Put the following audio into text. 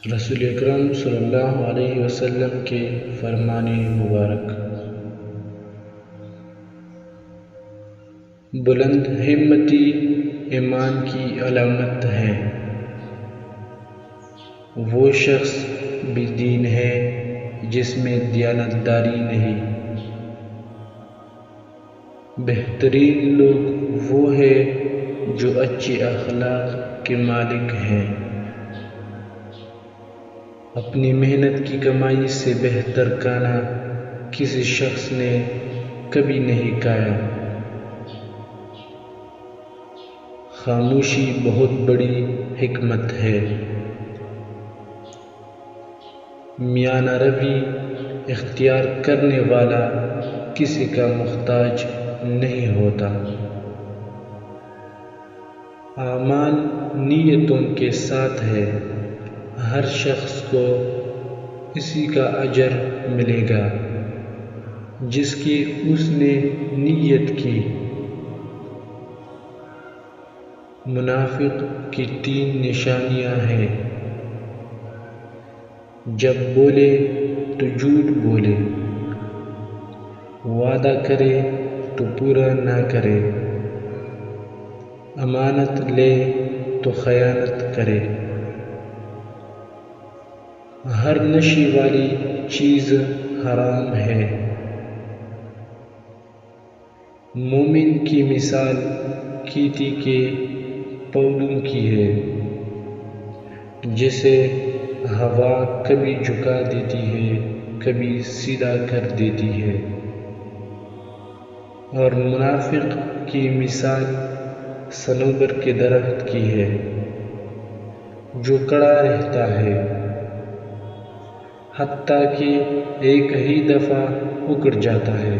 رسول اکرم صلی اللہ علیہ وسلم کے فرمان مبارک: بلند ہمتی ایمان کی علامت ہے۔ وہ شخص بے دین ہے جس میں دیانتداری نہیں۔ بہترین لوگ وہ ہیں جو اچھے اخلاق کے مالک ہیں۔ اپنی محنت کی کمائی سے بہتر کھانا کسی شخص نے کبھی نہیں کھایا۔ خاموشی بہت بڑی حکمت ہے۔ میانہ روی اختیار کرنے والا کسی کا محتاج نہیں ہوتا۔ اعمال نیتوں کے ساتھ ہے۔ ہر شخص کو اسی کا اجر ملے گا جس کی اس نے نیت کی۔ منافق کی 3 نشانیاں ہیں: جب بولے تو جھوٹ بولے، وعدہ کرے تو پورا نہ کرے، امانت لے تو خیانت کرے۔ ہر نشے والی چیز حرام ہے۔ مومن کی مثال کھیتی کے پودوں کی ہے، جسے ہوا کبھی جھکا دیتی ہے، کبھی سیدھا کر دیتی ہے۔ اور منافق کی مثال صنوبر کے درخت کی ہے، جو کھڑا رہتا ہے حتیٰ کہ ایک ہی دفعہ اکھڑ جاتا ہے۔